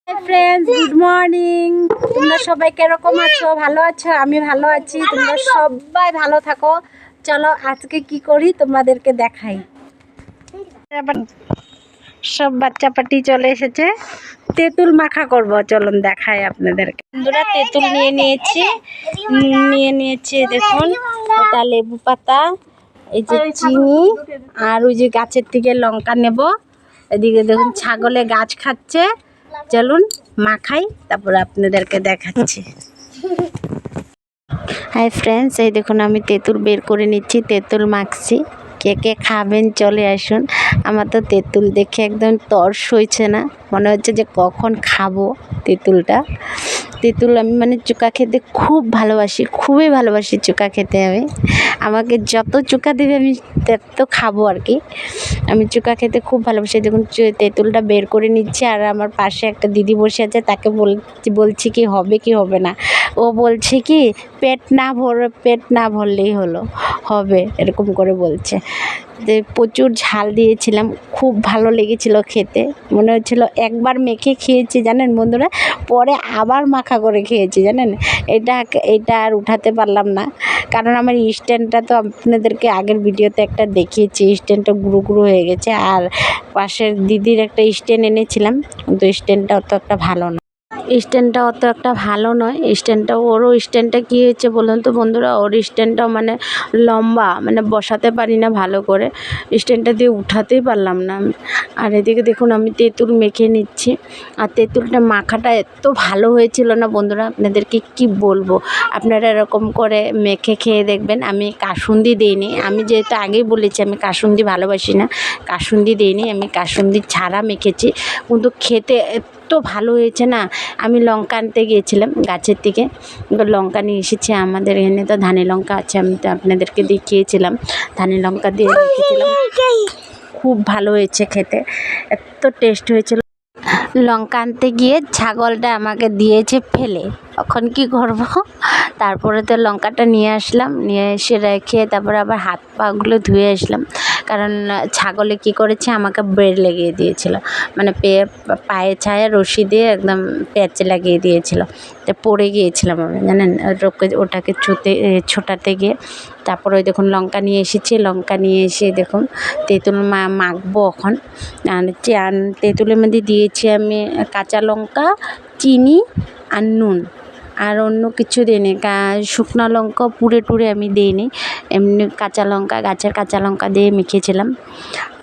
Hi friends, good morning. তোমরা সবাই কিরকম আছো? ভালো আছো? আমি ভালো আছি। তোমরা সবাই ভালো থাকো। চলো আজকে কি করি তোমাদেরকে দেখাই। সব বাচ্চা পাটি চলে এসেছে, তেঁতুল মাখা করব। চলুন দেখাই আপনাদেরকে। বন্ধুরা, তেঁতুল নিয়ে নিয়েছি দেখুন। এটা লেবু পাতা, এই যে চিনি, আর ওই যে গাছের থেকে লঙ্কা নেব। এদিকে দেখুন ছাগলে গাছ খাচ্ছে। চলুন মাখাই, তারপর আপনাদেরকে দেখাচ্ছি। হাই ফ্রেন্ডস, এই দেখুন আমি তেঁতুল বের করে নিচ্ছি, তেঁতুল মাখছি। কে কে খাবেন চলে আসুন। আমার তো তেঁতুল দেখে একদম তর্স হয়েছে না, মনে হচ্ছে যে কখন খাবো তেঁতুলটা। তেঁতুল আমি মানে চোকা খেতে খুব ভালোবাসি, খুবই ভালোবাসি চোকা খেতে। আমাকে যত চোকা দেবে আমি তত খাবো আর কি। আমি চোকা খেতে খুব ভালোবাসি। দেখুন তেঁতুলটা বের করে নিচ্ছি, আর আমার পাশে একটা দিদি বসে আছে, তাকে বলছি কি হবে কি হবে না। ও বলছে কি পেট না ভরলেই হবে, এরকম করে বলছে। যে প্রচুর ঝাল দিয়েছিলাম, খুব ভালো লেগেছিল খেতে। মনে হচ্ছিল একবার মেখে খেয়েছি জানেন বন্ধুরা, পরে আবার মাখা করে খেয়েছি জানেন। এটা আর উঠাতে পারলাম না, কারণ আমার স্ট্যান্ডটা তো আপনাদেরকে আগের ভিডিওতে একটা দেখিয়েছি, স্ট্যান্ডটা গুঁড়ো গুঁড়ো হয়ে গেছে। আর পাশের দিদির একটা স্ট্যান্ড এনেছিলাম, কিন্তু স্ট্যান্ডটা অত একটা ভালো নয়। ওরও স্ট্যান্ডটা কী হয়েছে বলুন তো বন্ধুরা, ওর স্ট্যান্ডটাও মানে লম্বা, মানে বসাতে পারি না ভালো করে, স্ট্যান্ডটা দিয়ে উঠাতেই পারলাম না। আর এদিকে দেখুন আমি তেঁতুল মেখে নিচ্ছি। আর তেঁতুলটা মাখাটা এত ভালো হয়েছিল না বন্ধুরা, আপনাদেরকে কি বলবো। আপনারা এরকম করে মেখে খেয়ে দেখবেন। আমি কাসুন্দি দিইনি, আমি যেহেতু আগেই বলেছি আমি কাসুন্দি ভালোবাসি না, কাসুন্দি দিইনি, আমি কাসুন্দি ছাড়া মেখেছি। কিন্তু খেতে এত ভালো হয়েছে না। আমি লঙ্কা আনতে গিয়েছিলাম গাছের থেকে, লঙ্কা নিয়ে এসেছি। আমাদের এখানে তো ধানি লঙ্কা আছে, আমি তো আপনাদেরকে দেখিয়েছিলাম, ধানি লঙ্কা দিয়ে রেখেছিলাম। খুব ভালো হয়েছে খেতে, এত টেস্ট হয়েছিল। লঙ্কা আনতে গিয়ে ছাগলটা আমাকে দিয়েছে ফেলে, এখন কি করব। তারপরে তো লঙ্কাটা নিয়ে আসলাম, নিয়ে এসে রেখে তারপরে আবার হাত পাগুলো ধুয়ে আসলাম। কারণ ছাগলে কি করেছে, আমাকে বেড় লাগিয়ে দিয়েছিল, মানে পায়ে ছায়ে রশি দিয়ে একদম প্যাচে লাগিয়ে দিয়েছিল। তো পড়ে গিয়েছিলাম আমি জানেন, ওটাকে ছোটাতে গিয়ে। তারপরে ওই দেখুন লঙ্কা নিয়ে এসেছি, লঙ্কা নিয়ে এসে দেখুন তেঁতুল মাখবো এখন। আর তেঁতুলের মধ্যে দিয়েছি আমি কাঁচা লঙ্কা, চিনি আর নুন, আর অন্য কিছু দিইনি। শুকনো লঙ্কা পুড়ে টুড়ে আমি দিইনি, এমনি কাঁচা লঙ্কা, গাছের কাঁচা লঙ্কা দিয়ে মেখেছিলাম।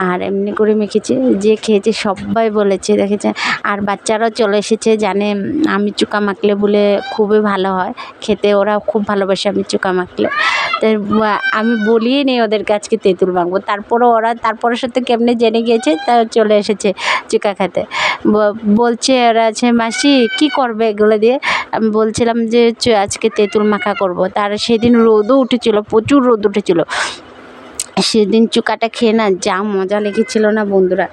আর এমনি করে মেখেছি, যে খেয়েছে সবাই বলেছে দেখেছে। আর বাচ্চারাও চলে এসেছে, জানে আমি চুকা মাখলে বলে খুবই ভালো হয় খেতে, ওরা খুব ভালোবাসে আমি চুকা মাখলে। তো আমি বলিয়ে নেই ওদেরকে আজকে তেঁতুল মাখবো, তারপরে ওরা তারপরের সাথে কেমনে জেনে গিয়েছে, তা চলে এসেছে চুকা খেতে। বলছে ওরা আছে মাসি কী করবে এগুলো দিয়ে। আমি বলছিলাম যে আজকে তেঁতুল মাখা করব। তার সেদিন রোদও উঠেছিল, প্রচুর রোদ উঠেছিল। সেদিন চুকাটা খেয়ে না যা মজা লেগেছিল না বন্ধুরা।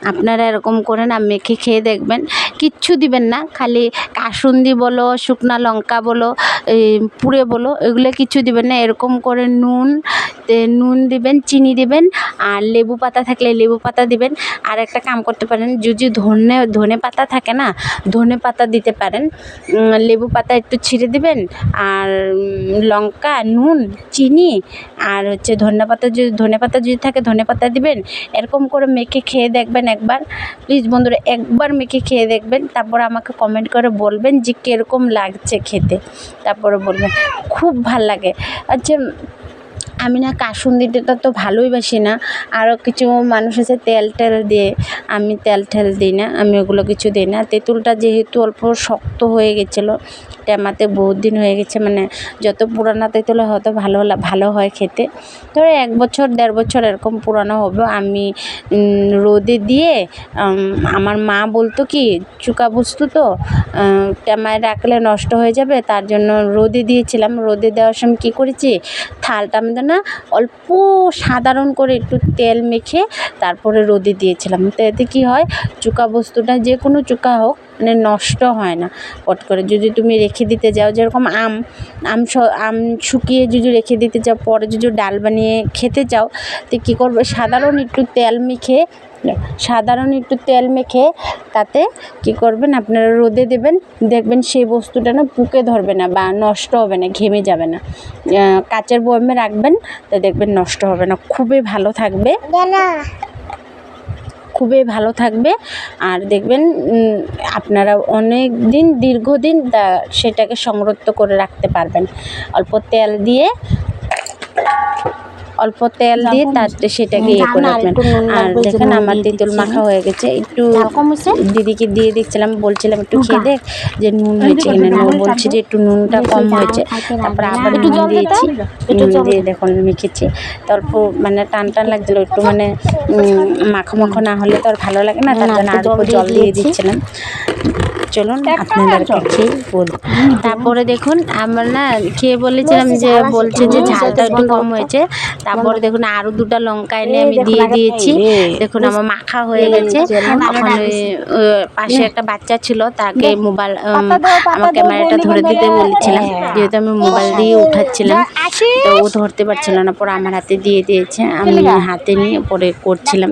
আপনারা এরকম করে না মেখে খেয়ে দেখবেন, কিচ্ছু দিবেন না, খালি কাসুন্দি বলো, শুকনা লঙ্কা বলো, পুড়ে বলো, এগুলো কিছু দিবেন না। এরকম করে নুন দিবেন, চিনি দিবেন, আর লেবু পাতা থাকলে লেবু পাতা দিবেন। আর একটা কাম করতে পারেন, যদি ধনে পাতা থাকে না, ধনে পাতা দিতে পারেন। লেবু পাতা একটু ছিঁড়ে দিবেন, আর লঙ্কা, নুন, চিনি, আর হচ্ছে ধনে পাতা যদি থাকে ধনে পাতা দিবেন। এরকম করে মেখে খেয়ে দেখবেন একবার, প্লিজ বন্ধুরা একবার মেখে খেয়ে দেখবেন। তারপর আমাকে কমেন্ট করে বলবেন যে কীরকম লাগছে খেতে, তারপরে বলবেন খুব ভাল লাগে। আচ্ছা, আমি না কাসুন্দিটা তো ভালোই বাসি না, আরও কিছু মানুষ আছে তেল দিয়ে, আমি তেল দিই না, আমি ওগুলো কিছু দিই না। তেঁতুলটা যেহেতু অল্প শক্ত হয়ে গেছিলো, টেমাতে বহুত দিন হয়ে গেছে, মানে যত পুরানো তেঁতুল হয়তো ভালো হয় খেতে। ধরো 1 বছর 1.5 বছর এরকম পুরানো হবে। আমি রোদে দিয়ে, আমার মা বলতো কি চুকা বস্তু তো টেমায় রাখলে নষ্ট হয়ে যাবে, তার জন্য রোদে দিয়েছিলাম। রোদে দেওয়ার সময় কী করেছি, থালটা আমাদের না অল্প সাধারণ করে একটু তেল মেখে তারপরে রোদে দিয়েছিলাম। তো এতে কী হয়, চুকা বস্তুটা যে কোনো চুকা হোক মানে নষ্ট হয় না পট করে। যদি তুমি রেখে দিতে যাও, যেরকম আম শুকিয়ে যদি রেখে দিতে যাও, পরে যদি ডাল বানিয়ে খেতে চাও, তো কী করবে, সাধারণ একটু তেল মেখে সাধারণ একটু তেল মেখে তাতে কি করবেন আপনারা রোদে দেবেন, দেখবেন সেই বস্তুটা না পুকে ধরবে না বা নষ্ট হবে না, ঘেমে যাবে না। কাচের বয়ামে রাখবেন, তো দেখবেন নষ্ট হবে না, খুবই ভালো থাকবে, খুবই ভালো থাকবে। আর দেখবেন আপনারা অনেক দিন দীর্ঘদিন সেটাকে সংরক্ষণ করে রাখতে পারবেন। অল্প তেল দিয়ে তাতে সেটাকে ইয়ে করে রাখবেন। আর দেখেন আমার তেঁতুল মাখা হয়ে গেছে, একটু দিদিকে দিয়ে দেখছিলাম, বলছিলাম একটু খেয়ে দেখ যে নুন হয়েছে কিনা, নুন বলছি যে একটু নুনটা কম হয়েছে, তারপরে আবার নুন দিয়েছি, নুন দিয়ে দেখুন মেখেছি। তারপর মানে টান টান লাগছিলো, একটু মানে মাখো মাখো না হলে তো আর ভালো লাগে না, তার জন্য আর একটু জল দিয়ে দিচ্ছিলাম। চলুন আপনাদেরকে খেয়ে বলি। তারপরে দেখুন আমরা না খেয়ে বলেছিলাম যে বলছে যে ঝালটা একটু কম হয়েছে। তারপরে দেখুন আরও 2টা লঙ্কা এনে আমি দিয়ে দিয়েছি। দেখুন আমার মাখা হয়ে গেছে। ওখানে পাশে একটা বাচ্চা ছিল, তাকে মোবাইল আমার ক্যামেরাটা ধরে দিতে বলেছিলাম, যেহেতু আমি মোবাইল দিয়ে উঠাচ্ছিলাম, তো ও ধরতে পারছিল না, পরে আমার হাতে দিয়ে দিয়েছে, আমি হাতে নিয়ে পরে করছিলাম।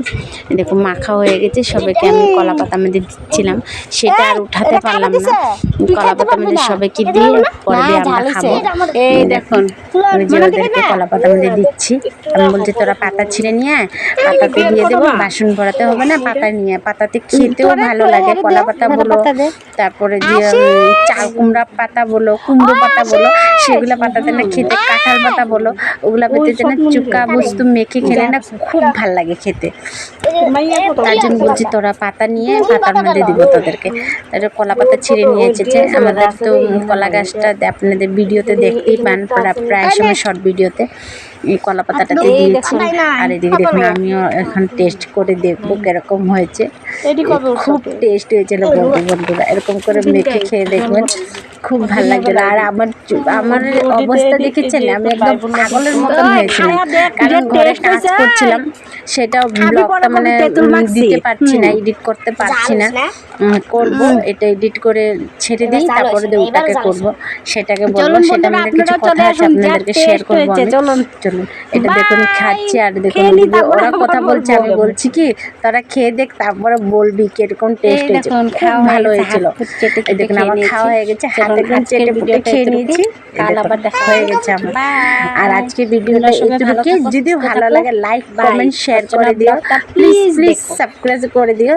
দেখুন মাখা হয়ে গেছে, সবাইকে আমি কলা পাতা মধ্যে দিচ্ছিলাম, সেটা আর উঠাতে পারলাম না। কলা পাতা মধ্যে সবাইকে দিয়ে পরে দিয়ে আমরা খাবো। এই দেখুন ওই যে ওদেরকে কলা পাতা মধ্যে দিচ্ছি, আমি বলছি তোরা পাতা ছিঁড়ে নিয়ে পাতাতে দিয়ে দেবো, বাসন ভরাতে হবে না, পাতা নিয়ে, পাতাতে খেতেও ভালো লাগে, কলা পাতা বলো, তারপরে যে চাল কুমড়া পাতা বলো, কুমড়ো পাতা বলো, সেগুলো পাতাতে না খেতে, কাঁঠাল পাতা বলো, ওগুলা পেতে না চুকা বস্তু মেখে খেলে না খুব ভাল লাগে খেতে। তার জন্য বলছি তোরা পাতা নিয়ে পাতার মধ্যে দিব তোদেরকে। তারপরে কলা পাতা ছিঁড়ে নিয়ে এসেছে। আমাদের তো কলা গাছটা আপনাদের ভিডিওতে দেখতেই পান, প্রায় সময় শর্ট ভিডিওতে এই কলা পাতাটাতে দিয়েছি। আর এদিকে দেখুন আমিও এখন টেস্ট করে দেখবো কিরকম হয়েছে। খুব টেস্ট হয়েছিল বন্ধুরা, এরকম করে মেখে খেয়ে দেখবেন, খুব ভালো লাগছিল। আর আমার অবস্থা দেখেছেন, আমি একদম পাগলের মতন হয়েছিলাম, কারণ ঘরে কাজ করছিলাম, সেটাও ব্লগটা মানে দিতে পারছি না, এডিট করতে পারছি না। করব এটা এডিট করে ছেড়ে দিই, তারপরে ওটাকে করব, সেটাকে বলবো, সেটা আমাদের কিছু কথা আছে আপনাদেরকে শেয়ার করবো। চলুন এটা দেখুন খাচ্ছি, আর দেখুন ওরা কথা বলছে, আমি বলছি কি তোরা খেয়ে দেখ, তারপরে বলবি কিরকম টেস্ট হয়েছে, খুব ভালো হয়েছিল। দেখুন আমার খাওয়া হয়ে গেছে, হাতে চেটে পুটে খেয়ে নিয়েছি, কাল আবার দেখা হয়ে গেছে আমার। আর আজকে ভিডিওটা একটু যদি ভালো লাগে লাইক কমেন্ট শেয়ার করে দিও, প্লিজ সাবস্ক্রাইব করে দিও।